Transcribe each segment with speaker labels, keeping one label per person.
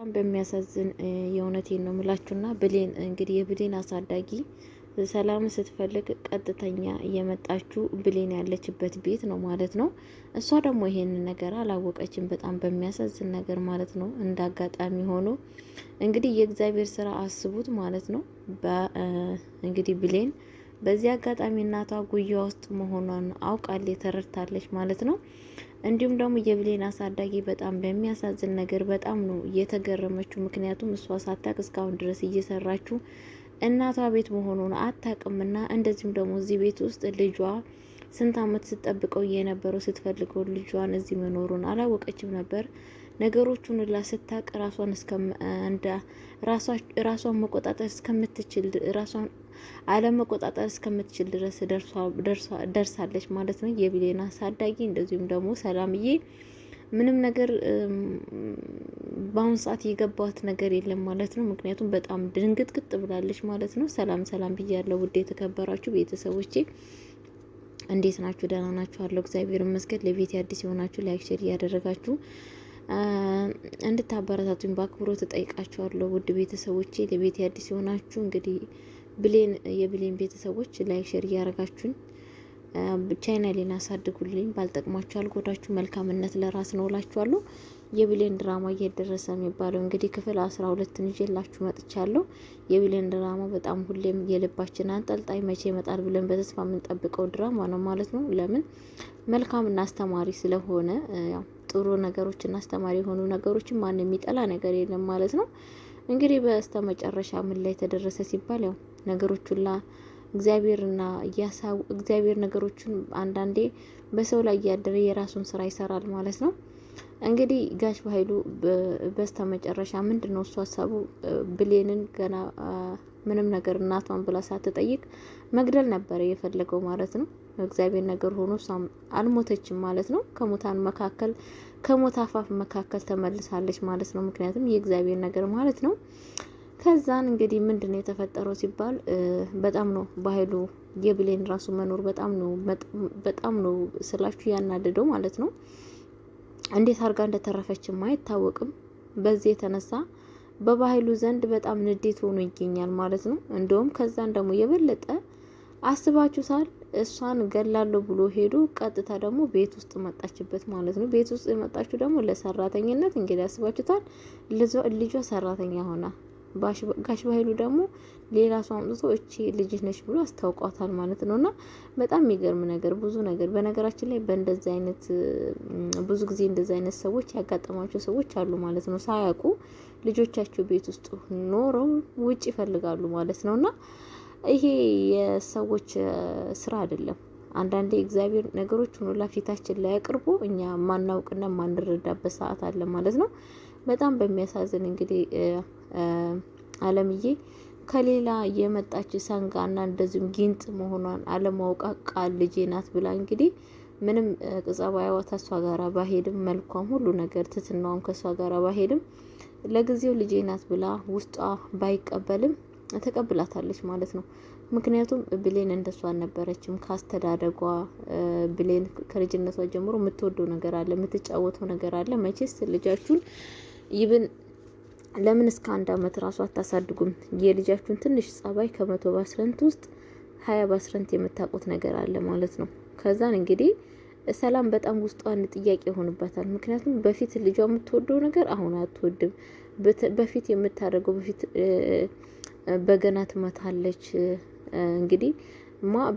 Speaker 1: በጣም በሚያሳዝን የእውነቴን ነው ምላችሁና ብሌን እንግዲህ የብሌን አሳዳጊ ሰላም ስትፈልግ ቀጥተኛ እየመጣችው ብሌን ያለችበት ቤት ነው ማለት ነው። እሷ ደግሞ ይሄንን ነገር አላወቀችም። በጣም በሚያሳዝን ነገር ማለት ነው። እንደ አጋጣሚ ሆኖ እንግዲህ የእግዚአብሔር ስራ አስቡት ማለት ነው። እንግዲህ ብሌን በዚህ አጋጣሚ እናቷ ጉያ ውስጥ መሆኗን አውቃለች፣ ተረድታለች ማለት ነው። እንዲሁም ደግሞ የብሌን አሳዳጊ በጣም በሚያሳዝን ነገር በጣም ነው እየተገረመችው። ምክንያቱም እሷ ሳታቅ እስካሁን ድረስ እየሰራችው እናቷ ቤት መሆኑን አታቅምና፣ እንደዚሁም ደግሞ እዚህ ቤት ውስጥ ልጇ ስንት አመት ስትጠብቀው የነበረው ስትፈልገው ልጇን እዚህ መኖሩን አላወቀችም ነበር። ነገሮቹን ላ ስታቅ ራሷን መቆጣጠር እስከምትችል ራሷን አለመቆጣጠር እስከምትችል ድረስ ደርሳለች ማለት ነው የብሌን አሳዳጊ። እንደዚሁም ደግሞ ሰላምዬ ምንም ነገር በአሁን ሰዓት የገባት ነገር የለም ማለት ነው። ምክንያቱም በጣም ድንግጥግጥ ብላለች ማለት ነው። ሰላም ሰላም ብያለሁ ውድ የተከበራችሁ ቤተሰቦቼ፣ እንዴት ናችሁ? ደህና ናችሁ? አለው እግዚአብሔር ይመስገን። ለቤት አዲስ የሆናችሁ ላይክ ሼር እያደረጋችሁ እንድታበረታቱኝ በአክብሮት እጠይቃችኋለሁ ውድ ቤተሰቦቼ። ለቤት አዲስ የሆናችሁ እንግዲህ የብሌን ቤተሰቦች ላይክ ሼር እያደረጋችሁኝ ቻናሌን አሳድጉልኝ። ባልጠቅማችሁ አልጎዳችሁ፣ መልካምነት ለራስ ነው እላችኋለሁ። የብሌን ድራማ እየደረሰ የሚባለው እንግዲህ ክፍል 12 ይዤላችሁ መጥቻለሁ። የብሌን ድራማ በጣም ሁሌም የልባችን አንጠልጣይ መቼ ይመጣል ብለን በተስፋ የምንጠብቀው ድራማ ነው ማለት ነው። ለምን መልካምና አስተማሪ ስለሆነ፣ ያው ጥሩ ነገሮችና አስተማሪ የሆኑ ነገሮችን ማን የሚጠላ ነገር የለም ማለት ነው። እንግዲህ በስተ መጨረሻ ምን ላይ ተደረሰ ሲባል ያው ነገሮች ሁላ እግዚአብሔር ነገሮችን አንዳንዴ በሰው ላይ እያደረ የራሱን ስራ ይሰራል ማለት ነው። እንግዲህ ጋሽ በኃይሉ በስተ መጨረሻ ምንድነው እሱ ሀሳቡ ብሌንን ገና ምንም ነገር እናቷን ብላ ሳትጠይቅ መግደል ነበር የፈለገው ማለት ነው። እግዚአብሔር ነገር ሆኖ እሷም አልሞተችም ማለት ነው። ከሞት አፋፍ መካከል ተመልሳለች ማለት ነው። ምክንያቱም የእግዚአብሔር ነገር ማለት ነው። ከዛን እንግዲህ ምንድነው የተፈጠረው ሲባል በጣም ነው በኃይሉ የብሌን ራሱ መኖር በጣም ነው ስላችሁ ያናደደው ማለት ነው። እንዴት አርጋ እንደተረፈችም አይታወቅም። በዚህ የተነሳ በባህሉ ዘንድ በጣም ንዴት ሆኖ ይገኛል ማለት ነው። እንደውም ከዛን ደግሞ የበለጠ አስባችሁታል። እሷን ገላለሁ ብሎ ሄዶ ቀጥታ ደግሞ ቤት ውስጥ መጣችበት ማለት ነው። ቤት ውስጥ የመጣችሁ ደግሞ ለሰራተኝነት እንግዲህ አስባችሁታል። ልጇ ሰራተኛ ሆና ጋሽ በኃይሉ ደግሞ ሌላ ሰው አምጥቶ እቺ ልጅ ነች ብሎ አስታውቋታል ማለት ነውና በጣም የሚገርም ነገር ብዙ ነገር በነገራችን ላይ በእንደዚህ አይነት ብዙ ጊዜ እንደዚህ አይነት ሰዎች ያጋጠማቸው ሰዎች አሉ ማለት ነው። ሳያውቁ ልጆቻቸው ቤት ውስጥ ኖረው ውጭ ይፈልጋሉ ማለት ነውና ይሄ የሰዎች ስራ አይደለም። አንዳንዴ እግዚአብሔር ነገሮች ሁሉ ላፊታችን ላይ አቅርቦ እኛ ማናውቅና ማንረዳበት ሰዓት አለ ማለት ነው። በጣም በሚያሳዝን እንግዲህ አለምዬ ከሌላ የመጣች ሰንጋና እንደዚሁም ጊንጥ መሆኗን አለማውቃ ቃል ልጄ ናት ብላ እንግዲህ ምንም ጸባይዋ ከሷ ጋራ ባሄድም መልኳም ሁሉ ነገር ትትናውም ከሷ ጋራ ባሄድም ለጊዜው ልጄ ናት ብላ ውስጧ ባይቀበልም ተቀብላታለች ማለት ነው። ምክንያቱም ብሌን እንደሷ አልነበረችም። ካስተዳደጓ ብሌን ከልጅነቷ ጀምሮ የምትወደው ነገር አለ፣ የምትጫወተው ነገር አለ። መቼስ ልጃችሁን ይብን ለምን እስከ 1 አመት ራሱ አታሳድጉም? የልጃችሁን ትንሽ ጸባይ ከ100% ውስጥ 20% የምታውቁት ነገር አለ ማለት ነው። ከዛን እንግዲህ ሰላም በጣም ውስጧን ጥያቄ ይሆንባታል። ምክንያቱም በፊት ልጇ የምትወደው ነገር አሁን አትወድም። በፊት የምታደርገው በገና ትመታለች እንግዲህ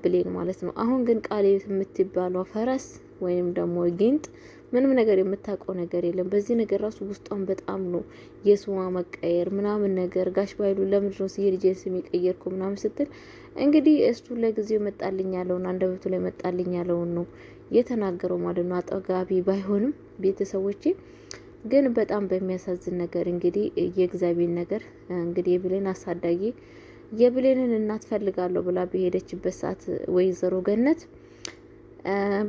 Speaker 1: ብሌን ማለት ነው። አሁን ግን ቃሌት የምትባለው ፈረስ ወይም ደግሞ ጊንጥ ምንም ነገር የምታውቀው ነገር የለም። በዚህ ነገር ራሱ ውስጧን በጣም ነው የስሟ መቀየር ምናምን ነገር ጋሽ በኃይሉ ለምንድን ነው የልጄን ስም የቀየርኩ ምናምን ስትል እንግዲህ እሱ ለጊዜው መጣልኝ ያለውን አንደበቱ ላይ መጣልኝ ያለውን ነው የተናገረው ማለት ነው። አጠጋቢ ባይሆንም ቤተሰቦቼ ግን በጣም በሚያሳዝን ነገር እንግዲህ የእግዚአብሔር ነገር እንግዲህ የብሌን አሳዳጊ የብሌንን እናት ፈልጋለሁ ብላ በሄደችበት ሰዓት ወይዘሮ ገነት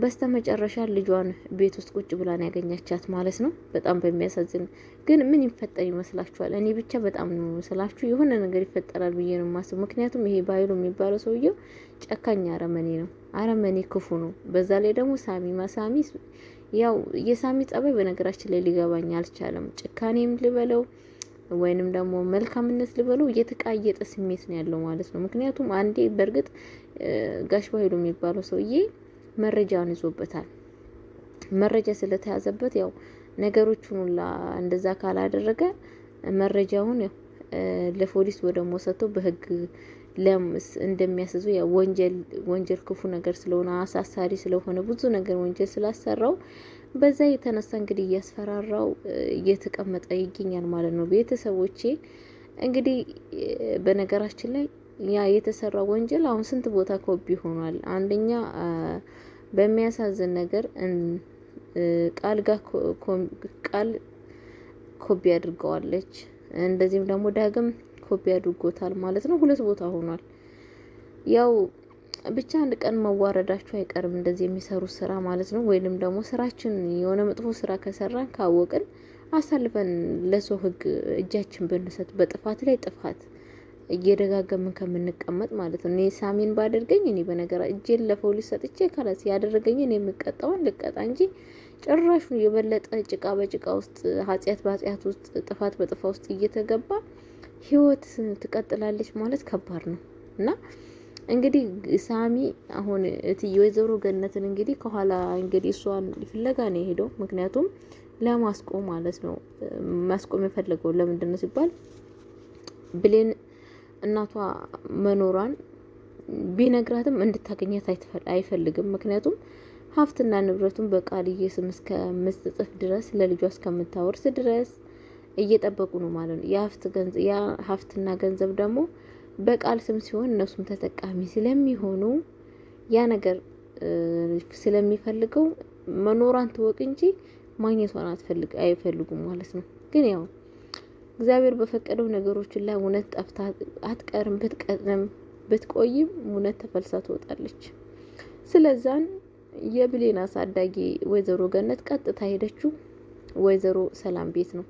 Speaker 1: በስተመጨረሻ ልጇን ቤት ውስጥ ቁጭ ብላ ነው ያገኛቻት ማለት ነው። በጣም በሚያሳዝን ግን ምን ይፈጠር ይመስላችኋል? እኔ ብቻ በጣም ነው ስላችሁ የሆነ ነገር ይፈጠራል ብዬ ነው የማስበው። ምክንያቱም ይሄ በኃይሉ የሚባለው ሰውየው ጨካኝ አረመኔ ነው፣ አረመኔ ክፉ ነው። በዛ ላይ ደግሞ ሳሚ ያው የሳሚ ጸባይ በነገራችን ላይ ሊገባኝ አልቻለም። ጭካኔም ልበለው ወይንም ደግሞ መልካምነት ልበለው እየተቃየጠ ስሜት ነው ያለው ማለት ነው። ምክንያቱም አንዴ በእርግጥ ጋሽ ባይሉ የሚባለው ሰውዬ መረጃውን ይዞበታል። መረጃ ስለተያዘበት ያው ነገሮቹን ሁላ እንደዛ ካላደረገ መረጃውን ያው ለፖሊስ ወደ ሞሰቶ በህግ እንደሚያስዙ ያው ወንጀል ክፉ ነገር ስለሆነ አሳሳሪ ስለሆነ ብዙ ነገር ወንጀል ስላሰራው በዛ የተነሳ እንግዲህ እያስፈራራው እየተቀመጠ ይገኛል ማለት ነው። ቤተሰቦቼ እንግዲህ በነገራችን ላይ ያ የተሰራ ወንጀል አሁን ስንት ቦታ ኮፒ ሆኗል። አንደኛ በሚያሳዝን ነገር ቃል ኮፒ አድርገዋለች። እንደዚህም ደግሞ ዳግም ኮፒ አድርጎታል ማለት ነው። ሁለት ቦታ ሆኗል። ያው ብቻ አንድ ቀን መዋረዳቸው አይቀርም እንደዚህ የሚሰሩት ስራ ማለት ነው። ወይንም ደግሞ ስራችን የሆነ መጥፎ ስራ ከሰራን ካወቅን አሳልፈን ለሰው ህግ እጃችን ብንሰጥ በጥፋት ላይ ጥፋት እየደጋገምን ከምንቀመጥ ማለት ነው። እኔ ሳሚን ባደርገኝ እኔ በነገራ እጄን ለፖሊስ ሰጥቼ ካላስ ያደረገኝን የምቀጣውን ልቀጣ እንጂ ጭራሹ የበለጠ ጭቃ በጭቃ ውስጥ ኃጢአት በኃጢአት ውስጥ ጥፋት በጥፋ ውስጥ እየተገባ ህይወት ትቀጥላለች ማለት ከባድ ነው። እና እንግዲህ ሳሚ አሁን እትዬ ወይዘሮ ገነትን እንግዲህ ከኋላ እንግዲህ እሷን ፍለጋ ነው የሄደው። ምክንያቱም ለማስቆም ማለት ነው። ማስቆም የፈለገው ለምንድን ነው ሲባል ብሌን እናቷ መኖሯን ቢነግራትም እንድታገኛት አይፈልግም። ምክንያቱም ሀብትና ንብረቱን በቃልዬ ስም እስከምትጽፍ ድረስ ለልጇ እስከምታወርስ ድረስ እየጠበቁ ነው ማለት ነው። ያ ሀብትና ገንዘብ ደግሞ በቃል ስም ሲሆን እነሱም ተጠቃሚ ስለሚሆኑ ያ ነገር ስለሚፈልገው መኖሯን ትወቅ እንጂ ማግኘቷን አይፈልጉም ማለት ነው። ግን ያው እግዚአብሔር በፈቀደው ነገሮችን ላይ እውነት ጠፍታ አትቀርም። ብትቆይም እውነት ተፈልሳ ትወጣለች። ስለዛን የብሌን አሳዳጊ ወይዘሮ ገነት ቀጥታ ሄደችው ወይዘሮ ሰላም ቤት ነው።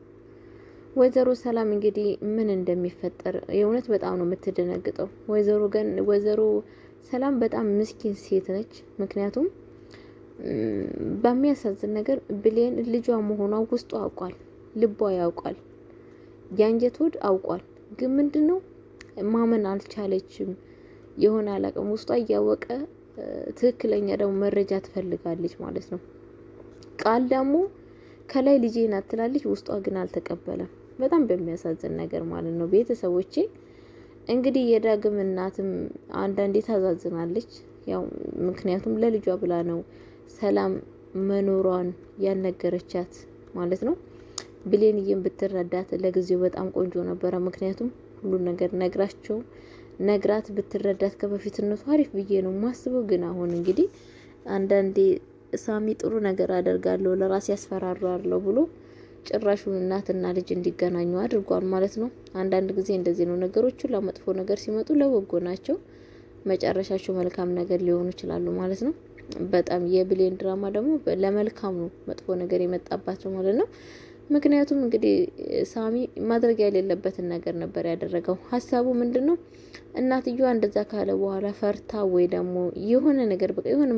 Speaker 1: ወይዘሮ ሰላም እንግዲህ ምን እንደሚፈጠር የእውነት በጣም ነው የምትደነግጠው። ወይዘሮ ሰላም በጣም ምስኪን ሴት ነች። ምክንያቱም በሚያሳዝን ነገር ብሌን ልጇ መሆኗ ውስጡ አውቋል፣ ልቧ ያውቃል፣ የአንጀት ሆድ አውቋል። ግን ምንድነው ማመን አልቻለችም። የሆነ አላቅም ውስጧ እያወቀ ትክክለኛ ደግሞ መረጃ ትፈልጋለች ማለት ነው። ቃል ደግሞ ከላይ ልጄ ናት ትላለች፣ ውስጧ ግን አልተቀበለም። በጣም በሚያሳዝን ነገር ማለት ነው። ቤተሰቦቼ እንግዲህ የዳግም እናትም አንዳንዴ ታዛዝናለች። ያው ምክንያቱም ለልጇ ብላ ነው ሰላም መኖሯን ያልነገረቻት ማለት ነው። ብሌንዬም ብትረዳት ለጊዜው በጣም ቆንጆ ነበረ። ምክንያቱም ሁሉ ነገር ነግራት ብትረዳት ከበፊትነቱ አሪፍ ብዬ ነው ማስበው። ግን አሁን እንግዲህ አንዳንዴ ሳሚ ጥሩ ነገር አደርጋለሁ ለራሴ ያስፈራራለሁ ብሎ ጭራሹን እናትና ልጅ እንዲገናኙ አድርጓል ማለት ነው። አንዳንድ ጊዜ እንደዚህ ነው ነገሮቹ። ለመጥፎ ነገር ሲመጡ ለበጎ ናቸው፣ መጨረሻቸው መልካም ነገር ሊሆኑ ይችላሉ ማለት ነው። በጣም የብሌን ድራማ ደግሞ ለመልካም ነው መጥፎ ነገር የመጣባቸው ማለት ነው። ምክንያቱም እንግዲህ ሳሚ ማድረግ የሌለበትን ነገር ነበር ያደረገው። ሀሳቡ ምንድነው? እናትየዋ እንደዛ ካለ በኋላ ፈርታ ወይ ደግሞ የሆነ ነገር በቃ የሆነ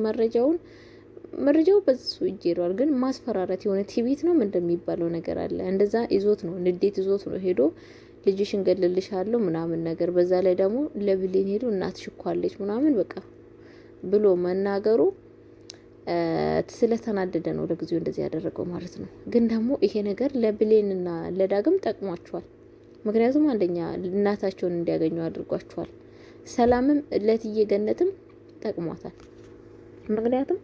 Speaker 1: መረጃው በሱ እጅ ሄዷል። ግን ማስፈራራት የሆነ ቲቪት ነው እንደሚባለው ነገር አለ። እንደዛ ይዞት ነው ንዴት ይዞት ነው ሄዶ ልጅሽን ገለልሻለሁ ምናምን ነገር። በዛ ላይ ደግሞ ለብሌን ሄዶ እናትሽ እኮ አለች ምናምን በቃ ብሎ መናገሩ ስለተናደደ ነው ለጊዜው እንደዚህ ያደረገው ማለት ነው። ግን ደግሞ ይሄ ነገር ለብሌንና ለዳግም ጠቅሟቸዋል። ምክንያቱም አንደኛ እናታቸውን እንዲያገኙ አድርጓቸዋል። ሰላምም ለትዬ ገነትም ጠቅሟታል። ምክንያቱም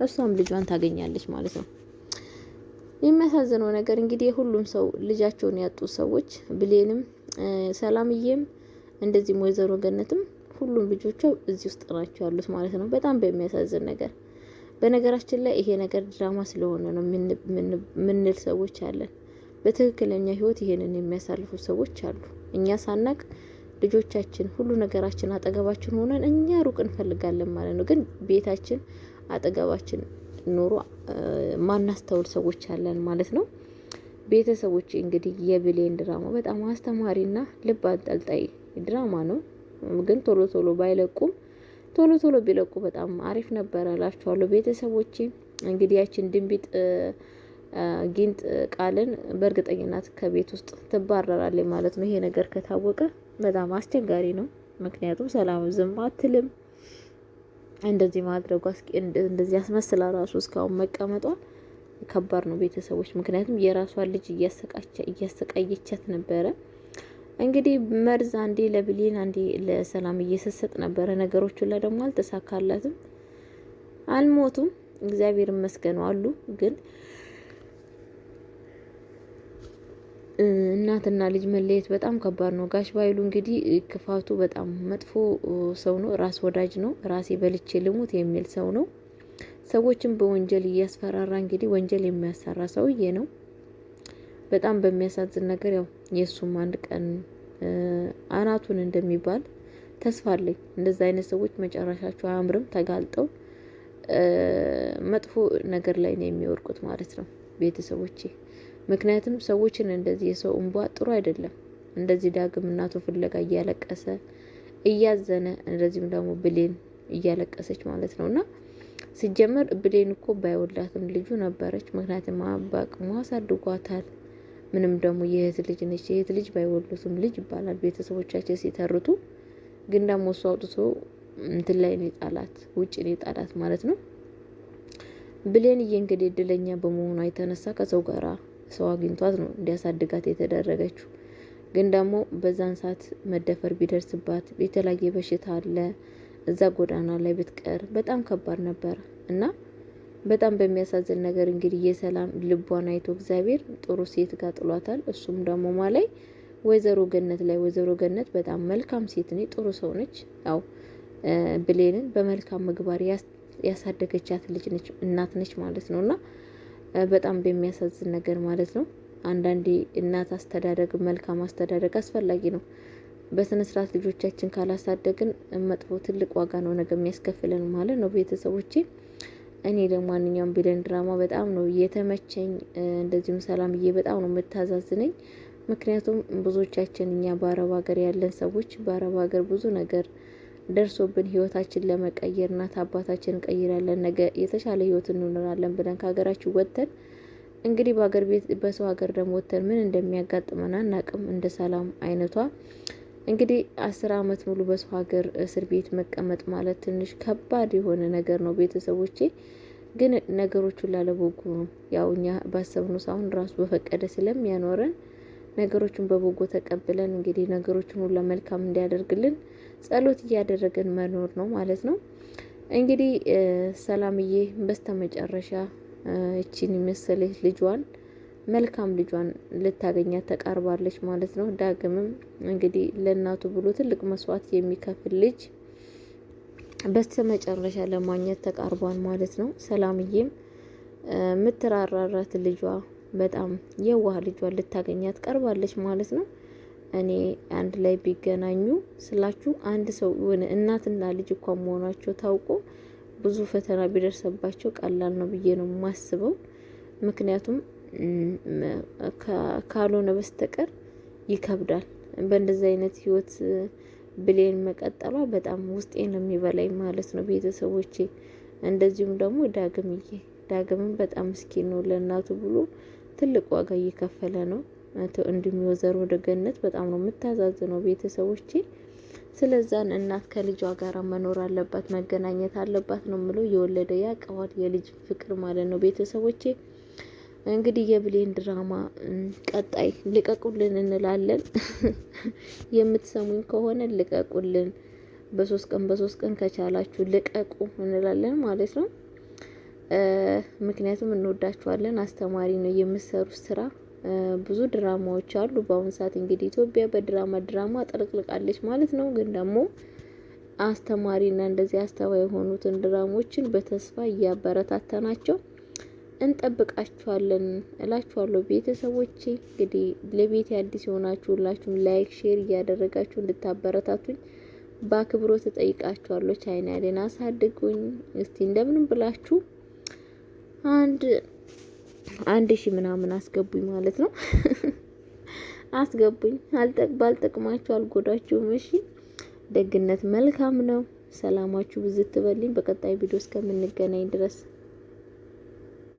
Speaker 1: እሷም ልጇን ታገኛለች ማለት ነው። የሚያሳዝነው ነገር እንግዲህ ሁሉም ሰው ልጃቸውን ያጡ ሰዎች ብሌንም፣ ሰላምዬም እንደዚህም ወይዘሮ ገነትም ሁሉም ልጆቿ እዚህ ውስጥ ናቸው ያሉት ማለት ነው። በጣም በሚያሳዝን ነገር በነገራችን ላይ ይሄ ነገር ድራማ ስለሆነ ነው ምንል ሰዎች አለን። በትክክለኛ ህይወት ይሄንን የሚያሳልፉ ሰዎች አሉ። እኛ ሳናቅ ልጆቻችን ሁሉ ነገራችን አጠገባችን ሆነን እኛ ሩቅ እንፈልጋለን ማለት ነው። ግን ቤታችን አጠገባችን ኑሮ ማናስተውል ሰዎች አለን ማለት ነው። ቤተሰቦች እንግዲህ የብሌን ድራማ በጣም አስተማሪና ልብ አንጠልጣይ ድራማ ነው። ግን ቶሎ ባይለቁም ቶሎ ቢለቁ በጣም አሪፍ ነበረ እላችኋለሁ ቤተሰቦቼ። እንግዲህ ያችን ድንቢጥ ጊንጥ ቃልን በእርግጠኝነት ከቤት ውስጥ ትባረራለች ማለት ነው። ይሄ ነገር ከታወቀ በጣም አስቸጋሪ ነው። ምክንያቱም ሰላም ዝም አትልም። እንደዚህ ማድረጓ እንደዚህ አስመስላ ራሱ እስካሁን መቀመጧ ከባድ ነው ቤተሰቦች። ምክንያቱም የራሷን ልጅ እያሰቃየቻት ነበረ። እንግዲህ መርዝ አንዴ ለብሌን አንዴ ለሰላም እየሰሰጥ ነበረ። ነገሮቹ ላይ ደግሞ አልተሳካላትም። አልሞቱም፣ እግዚአብሔር ይመስገን አሉ። ግን እናትና ልጅ መለየት በጣም ከባድ ነው። ጋሽ ባይሉ እንግዲህ ክፋቱ በጣም መጥፎ ሰው ነው። ራስ ወዳጅ ነው። ራሴ በልቼ ልሙት የሚል ሰው ነው። ሰዎችን በወንጀል እያስፈራራ እንግዲህ ወንጀል የሚያሰራ ሰውዬ ነው። በጣም በሚያሳዝን ነገር ያው የእሱም አንድ ቀን አናቱን እንደሚባል ተስፋ አለኝ። እንደዛ አይነት ሰዎች መጨረሻቸው አያምርም። ተጋልጠው መጥፎ ነገር ላይ ነው የሚወርቁት ማለት ነው ቤተሰቦቼ። ምክንያቱም ሰዎችን እንደዚህ የሰው እንባ ጥሩ አይደለም። እንደዚህ ዳግም እናቱ ፍለጋ እያለቀሰ እያዘነ፣ እንደዚህም ደግሞ ብሌን እያለቀሰች ማለት ነውና ሲጀመር ብሌን እኮ ባይወላትም ልጁ ነበረች። ምክንያቱም አባቅሟ አሳድጓታል። ምንም ደግሞ የእህት ልጅ ነች። የእህት ልጅ ባይወሉትም ልጅ ይባላል ቤተሰቦቻችን ሲተርቱ። ግን ደግሞ እሱ አውጥቶ እንትን ላይ ነው ጣላት፣ ውጭ ነው ጣላት ማለት ነው። ብሌንዬ እንግዲህ እድለኛ በመሆኗ የተነሳ ከሰው ጋራ ሰው አግኝቷት ነው እንዲያሳድጋት የተደረገችው። ግን ደግሞ በዛን ሰዓት መደፈር ቢደርስባት የተለያየ በሽታ አለ፣ እዛ ጎዳና ላይ ብትቀር በጣም ከባድ ነበር እና በጣም በሚያሳዝን ነገር እንግዲህ የሰላም ልቧን አይቶ እግዚአብሔር ጥሩ ሴት ጋር ጥሏታል። እሱም ደግሞ ማላይ ወይዘሮ ገነት ላይ ወይዘሮ ገነት በጣም መልካም ሴት ነች፣ ጥሩ ሰው ነች። ያው ብሌንን በመልካም ምግባር ያሳደገቻት ልጅ ነች፣ እናት ነች ማለት ነውና በጣም በሚያሳዝን ነገር ማለት ነው። አንዳንዴ እናት አስተዳደግ መልካም አስተዳደግ አስፈላጊ ነው። በስነ ስርዓት ልጆቻችን ካላሳደግን መጥፎ ትልቅ ዋጋ ነው ነገ የሚያስከፍለን ማለት ነው ቤተሰቦቼ። እኔ ለማንኛውም ብሌን ድራማ በጣም ነው የተመቸኝ። እንደዚሁም ሰላምዬ በጣም ነው የምታዛዝነኝ። ምክንያቱም ብዙዎቻችን እኛ በአረብ ሀገር ያለን ሰዎች በአረብ ሀገር ብዙ ነገር ደርሶብን ህይወታችን ለመቀየር እናት አባታችን እንቀይራለን፣ ነገ የተሻለ ህይወት እንኖራለን ብለን ከሀገራችን ወጥተን እንግዲህ በሀገር ቤት በሰው ሀገር ደግሞ ወጥተን ምን እንደሚያጋጥመን አናቅም። እንደ ሰላም አይነቷ እንግዲህ 10 አመት ሙሉ በሰው ሀገር እስር ቤት መቀመጥ ማለት ትንሽ ከባድ የሆነ ነገር ነው ቤተሰቦቼ። ግን ነገሮቹን ላለበጎ ነው። ያው እኛ ባሰብነው ሳይሆን ራሱ በፈቀደ ስለሚያኖረን ነገሮቹን በበጎ ተቀብለን እንግዲህ ነገሮቹን ሁሉ መልካም እንዲያደርግልን ጸሎት እያደረገን መኖር ነው ማለት ነው። እንግዲህ ሰላምዬ በስተመጨረሻ እቺን መሰለች ልጇን መልካም ልጇን ልታገኛት ተቃርባለች ማለት ነው። ዳግምም እንግዲህ ለእናቱ ብሎ ትልቅ መስዋዕት የሚከፍል ልጅ በስተመጨረሻ ለማግኘት ተቃርቧል ማለት ነው። ሰላምዬም ምትራራራት ልጇ በጣም የዋህ ልጇን ልታገኛት ቀርባለች ማለት ነው። እኔ አንድ ላይ ቢገናኙ ስላችሁ አንድ ሰው የሆነ እናትና ልጅ እንኳን መሆናቸው ታውቆ ብዙ ፈተና ቢደርሰባቸው ቀላል ነው ብዬ ነው የማስበው። ምክንያቱም ካልሆነ በስተቀር ይከብዳል። በእንደዚህ አይነት ህይወት ብሌን መቀጠሏ በጣም ውስጤ ነው የሚበላኝ ማለት ነው ቤተሰቦቼ። እንደዚሁም ደግሞ ዳግምም በጣም ምስኪን ነው። ለእናቱ ብሎ ትልቅ ዋጋ እየከፈለ ነው። እንዲሁም ወይዘሮ ገነት በጣም ነው የምታዛዝነው ቤተሰቦቼ። ስለዛን እናት ከልጇ ጋር መኖር አለባት፣ መገናኘት አለባት ነው የምለው። የወለደ ያቀዋል የልጅ ፍቅር ማለት ነው ቤተሰቦቼ። እንግዲህ የብሌን ድራማ ቀጣይ ልቀቁልን እንላለን። የምትሰሙኝ ከሆነ ልቀቁልን፣ በሶስት ቀን ከቻላችሁ ልቀቁ እንላለን ማለት ነው። ምክንያቱም እንወዳችኋለን። አስተማሪ ነው የምትሰሩት ስራ። ብዙ ድራማዎች አሉ በአሁኑ ሰዓት እንግዲህ ኢትዮጵያ በድራማ ጥልቅልቃለች ማለት ነው። ግን ደግሞ አስተማሪና እንደዚህ አስተዋይ የሆኑትን ድራሞችን በተስፋ እያበረታተናቸው እንጠብቃችኋለን እላችኋለሁ ቤተሰቦቼ። እንግዲህ ለቤት አዲስ የሆናችሁ ሁላችሁም ላይክ ሼር እያደረጋችሁ እንድታበረታቱኝ በአክብሮት እጠይቃችኋለሁ። ቻይና ያለን አሳድጉኝ እስቲ እንደምንም ብላችሁ አንድ ሺህ ምናምን አስገቡኝ ማለት ነው። አስገቡኝ። ባልጠቅማችሁ አልጎዳችሁም። እሺ፣ ደግነት መልካም ነው። ሰላማችሁ ብዝት በልኝ። በቀጣይ ቪዲዮ እስከምንገናኝ ድረስ